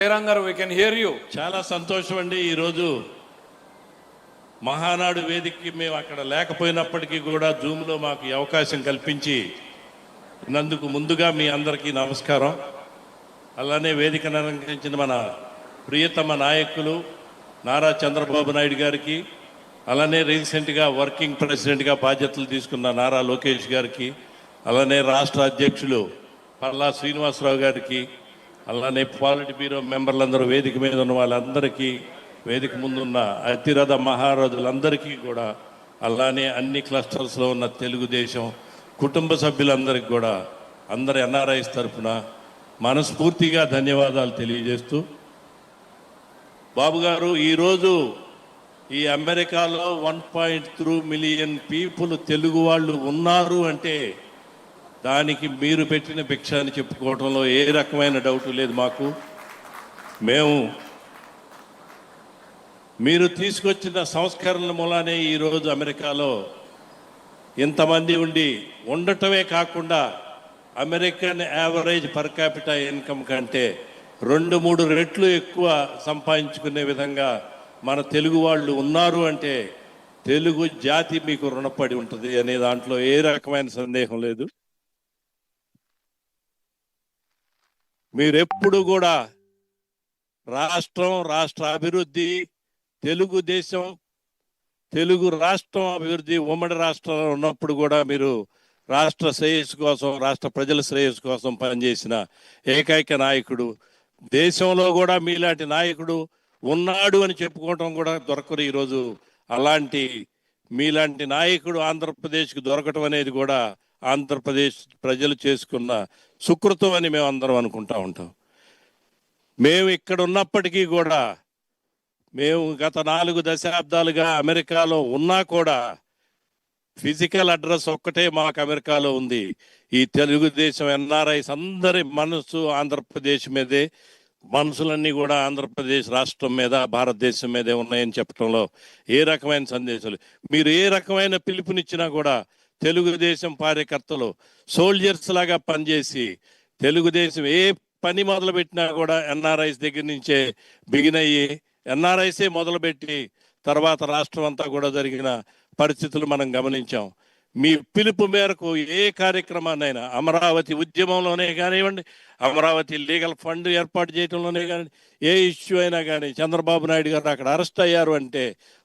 we can hear you. చాలా సంతోషం అండి. ఈరోజు మహానాడు వేదికకి మేము అక్కడ లేకపోయినప్పటికీ కూడా జూమ్లో మాకు ఈ అవకాశం కల్పించి నందుకు ముందుగా మీ అందరికీ నమస్కారం. అలానే వేదికను అలంకరించిన మన ప్రియతమ నాయకులు నారా చంద్రబాబు నాయుడు గారికి, అలానే రీసెంట్గా వర్కింగ్ ప్రెసిడెంట్గా బాధ్యతలు తీసుకున్న నారా లోకేష్ గారికి, అలానే రాష్ట్ర అధ్యక్షులు పల్లా శ్రీనివాసరావు గారికి, అలానే పాలిట్ బ్యూరో మెంబర్లందరూ వేదిక మీద ఉన్న వాళ్ళందరికీ, వేదిక ముందున్న అతిరథ మహారాజులందరికీ కూడా, అలానే అన్ని క్లస్టర్స్లో ఉన్న తెలుగుదేశం కుటుంబ సభ్యులందరికీ కూడా అందరి ఎన్ఆర్ఐస్ తరఫున మనస్ఫూర్తిగా ధన్యవాదాలు తెలియజేస్తూ, బాబు గారు ఈరోజు ఈ అమెరికాలో 1.3 మిలియన్ పీపుల్ తెలుగు వాళ్ళు ఉన్నారు అంటే దానికి మీరు పెట్టిన భిక్ష అని చెప్పుకోవడంలో ఏ రకమైన డౌట్ లేదు మాకు. మేము మీరు తీసుకొచ్చిన సంస్కరణల మూలానే ఈరోజు అమెరికాలో ఇంతమంది ఉండటమే కాకుండా American average per capital income కంటే 2-3 రెట్లు ఎక్కువ సంపాదించుకునే విధంగా మన తెలుగు వాళ్ళు ఉన్నారు అంటే తెలుగు జాతి మీకు రుణపడి ఉంటుంది అనే దాంట్లో ఏ రకమైన సందేహం లేదు. మీరెప్పుడు కూడా రాష్ట్ర అభివృద్ధి, తెలుగుదేశం, తెలుగు రాష్ట్రం అభివృద్ధి ఉమ్మడి రాష్ట్రంలో ఉన్నప్పుడు కూడా మీరు రాష్ట్ర శ్రేయస్సు కోసం, రాష్ట్ర ప్రజల శ్రేయస్సు కోసం పనిచేసిన ఏకైక నాయకుడు. దేశంలో కూడా మీలాంటి నాయకుడు ఉన్నాడు అని చెప్పుకోవటం కూడా దొరకరు ఈరోజు. అలాంటి మీలాంటి నాయకుడు ఆంధ్రప్రదేశ్కి దొరకటం అనేది కూడా ఆంధ్రప్రదేశ్ ప్రజలు చేసుకున్న సుకృతం అని మేము అందరం అనుకుంటా ఉంటాం. మేము ఇక్కడ ఉన్నప్పటికీ కూడా, మేము గత 4 దశాబ్దాలుగా అమెరికాలో ఉన్నా కూడా ఫిజికల్ అడ్రస్ ఒక్కటే మాకు అమెరికాలో ఉంది. ఈ తెలుగుదేశం ఎన్ఆర్ఐస్ అందరి మనసు ఆంధ్రప్రదేశ్ మీదే, మనసులన్నీ కూడా ఆంధ్రప్రదేశ్ రాష్ట్రం మీద, భారతదేశం మీదే ఉన్నాయని చెప్పడంలో ఏ రకమైన సందేశాలు, మీరు ఏ రకమైన పిలుపునిచ్చినా కూడా తెలుగుదేశం కార్యకర్తలు సోల్జర్స్ లాగా పనిచేసి, తెలుగుదేశం ఏ పని మొదలుపెట్టినా కూడా ఎన్ఆర్ఐస్ దగ్గర నుంచే బిగిన్ అయ్యి, ఎన్ఆర్ఐసే మొదలుపెట్టి తర్వాత రాష్ట్రం అంతా కూడా జరిగిన పరిస్థితులు మనం గమనించాం. మీ పిలుపు మేరకు ఏ కార్యక్రమాన్నైనా, అమరావతి ఉద్యమంలోనే కానివ్వండి, అమరావతి లీగల్ ఫండ్ ఏర్పాటు చేయడంలోనే కానివ్వండి, ఏ ఇష్యూ అయినా కానీ చంద్రబాబు నాయుడు గారు అక్కడ అరెస్ట్ అయ్యారు అంటే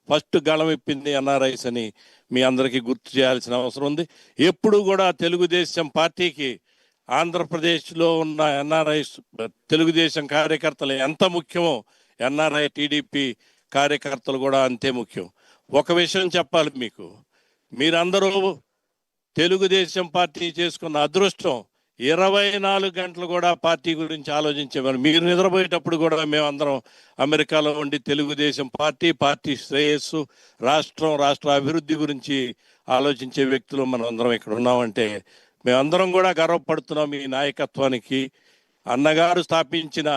ఫస్ట్ గళం ఇప్పింది ఎన్ఆర్ఐస్ అని మీ అందరికీ గుర్తు చేయాల్సిన అవసరం ఉంది. ఎప్పుడు కూడా తెలుగుదేశం పార్టీకి ఆంధ్రప్రదేశ్లో ఉన్న ఎన్ఆర్ఐస్, తెలుగుదేశం కార్యకర్తలు ఎంత ముఖ్యమో ఎన్ఆర్ఐ టీడీపీ కార్యకర్తలు కూడా అంతే ముఖ్యం. ఒక విషయం చెప్పాలి మీకు, మీరందరూ తెలుగుదేశం పార్టీ చేసుకున్న అదృష్టం 24 గంటలు కూడా పార్టీ గురించి ఆలోచించేవారు. మీరు నిద్రపోయేటప్పుడు కూడా మేమందరం అమెరికాలో ఉండి తెలుగుదేశం పార్టీ శ్రేయస్సు, రాష్ట్ర అభివృద్ధి గురించి ఆలోచించే వ్యక్తులు మనం అందరం ఇక్కడ ఉన్నామంటే మేమందరం కూడా గర్వపడుతున్నాం. ఈ నాయకత్వానికి, అన్నగారు స్థాపించిన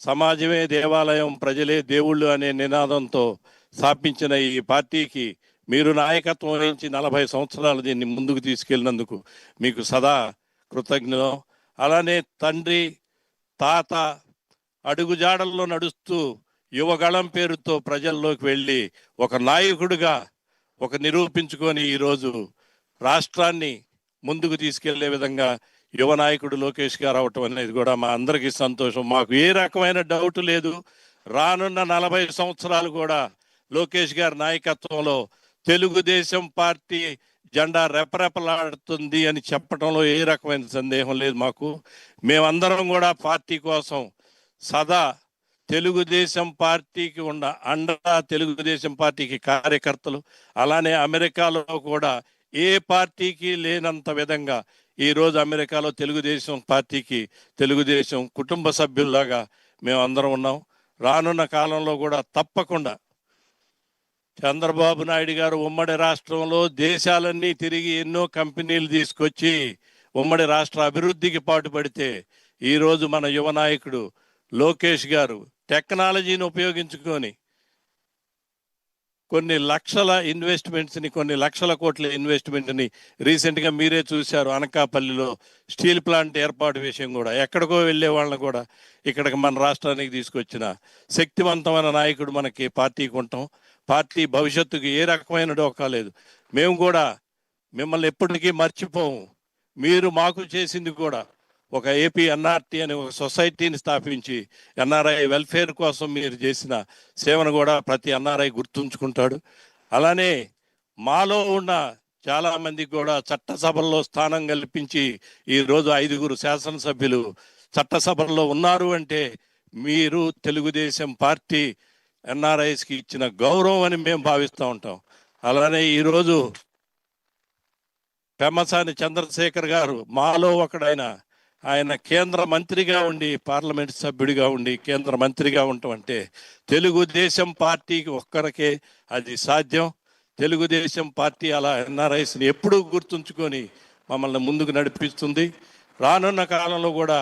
సమాజమే దేవాలయం, ప్రజలే దేవుళ్ళు అనే నినాదంతో స్థాపించిన ఈ పార్టీకి మీరు నాయకత్వం వహించి 40 సంవత్సరాలు దీన్ని ముందుకు తీసుకెళ్ళినందుకు మీకు సదా కృతజ్ఞులం. అలానే తండ్రి, తాత అడుగుజాడల్లో నడుస్తూ యువగళం పేరుతో ప్రజల్లోకి వెళ్ళి ఒక నాయకుడిగా నిరూపించుకొని ఈరోజు రాష్ట్రాన్ని ముందుకు తీసుకెళ్లే విధంగా యువ నాయకుడు లోకేష్ గారు అవటం అనేది కూడా మా అందరికీ సంతోషం. మాకు ఏ రకమైన డౌట్ లేదు. రానున్న 40 సంవత్సరాలు కూడా లోకేష్ గారి నాయకత్వంలో తెలుగుదేశం పార్టీ జెండా రెపరెపలాడుతుంది అని చెప్పడంలో ఏ రకమైన సందేహం లేదు మాకు. మేమందరం కూడా పార్టీ కోసం సదా తెలుగుదేశం పార్టీకి ఉన్న అండగా, తెలుగుదేశం పార్టీకి కార్యకర్తలు, అలానే అమెరికాలో కూడా ఏ పార్టీకి లేనంత విధంగా ఈరోజు అమెరికాలో తెలుగుదేశం పార్టీకి, తెలుగుదేశం కుటుంబ సభ్యుల్లాగా మేమందరం ఉన్నాం. రానున్న కాలంలో కూడా తప్పకుండా చంద్రబాబు నాయుడు గారు ఉమ్మడి రాష్ట్రంలో దేశాలన్నీ తిరిగి ఎన్నో కంపెనీలు తీసుకొచ్చి ఉమ్మడి రాష్ట్ర అభివృద్ధికి పాటుపడితే ఈరోజు మన యువ నాయకుడు లోకేష్ గారు టెక్నాలజీని ఉపయోగించుకొని కొన్ని లక్షల ఇన్వెస్ట్మెంట్స్ని, కొన్ని లక్షల కోట్ల ఇన్వెస్ట్మెంట్ని రీసెంట్గా మీరే చూశారు. అనకాపల్లిలో స్టీల్ ప్లాంట్ ఏర్పాటు విషయం కూడా ఎక్కడికో వెళ్ళే వాళ్ళని కూడా ఇక్కడికి మన రాష్ట్రానికి తీసుకొచ్చిన శక్తివంతమైన నాయకుడు మనకి పార్టీకి ఉంటాం. పార్టీ భవిష్యత్తుకు ఏ రకమైన డోకా లేదు. మేము కూడా మిమ్మల్ని ఎప్పటికీ మర్చిపోము. మీరు మాకు చేసింది కూడా ఒక ఏపీ ఎన్ఆర్టీ అనే ఒక సొసైటీని స్థాపించి ఎన్ఆర్ఐ వెల్ఫేర్ కోసం మీరు చేసిన సేవను కూడా ప్రతి ఎన్ఆర్ఐ గుర్తుంచుకుంటాడు. అలానే మాలో ఉన్న చాలామందికి కూడా చట్టసభల్లో స్థానం కల్పించి ఈరోజు 5 శాసనసభ్యులు చట్టసభల్లో ఉన్నారు అంటే మీరు తెలుగుదేశం పార్టీ ఎన్ఆర్ఐస్కి ఇచ్చిన గౌరవం అని మేము భావిస్తూ ఉంటాం. అలానే ఈరోజు పెమ్మసాని చంద్రశేఖర్ గారు మాలో ఒకడైన, ఆయన కేంద్ర మంత్రిగా ఉండి, పార్లమెంట్ సభ్యుడిగా ఉండి కేంద్ర మంత్రిగా ఉండటం అంటే తెలుగుదేశం పార్టీకి ఒక్కరికే అది సాధ్యం. తెలుగుదేశం పార్టీ అలా ఎన్ఆర్ఐస్ని ఎప్పుడూ గుర్తుంచుకొని మమ్మల్ని ముందుకు నడిపిస్తుంది. రానున్న కాలంలో కూడా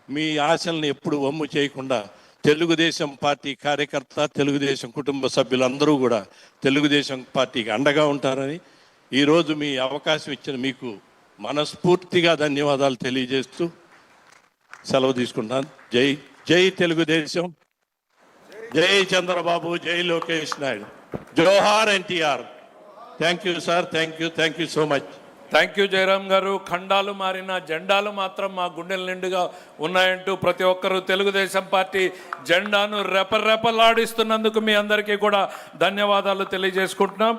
మీ ఆశల్ని ఎప్పుడు వమ్ము చేయకుండా తెలుగుదేశం పార్టీ కార్యకర్త, తెలుగుదేశం కుటుంబ సభ్యులందరూ కూడా తెలుగుదేశం పార్టీకి అండగా ఉంటారని ఈరోజు మీ అవకాశం ఇచ్చిన మీకు మనస్ఫూర్తిగా ధన్యవాదాలు తెలియజేస్తూ సెలవు తీసుకుంటాను. జై జై తెలుగుదేశం, జై చంద్రబాబు, జై లోకేష్ నాయుడు, జోహార్ NTR. Thank you sir, thank you so much. Thank you Jayaram garu. ఖండాలు మారిన జెండాలు మాత్రం మా గుండెల నిండుగా ఉన్నాయంటూ ప్రతి ఒక్కరూ తెలుగుదేశం పార్టీ జెండాను రెపరెపలాడిస్తున్నందుకు మీ అందరికీ కూడా ధన్యవాదాలు తెలియజేసుకుంటున్నాం.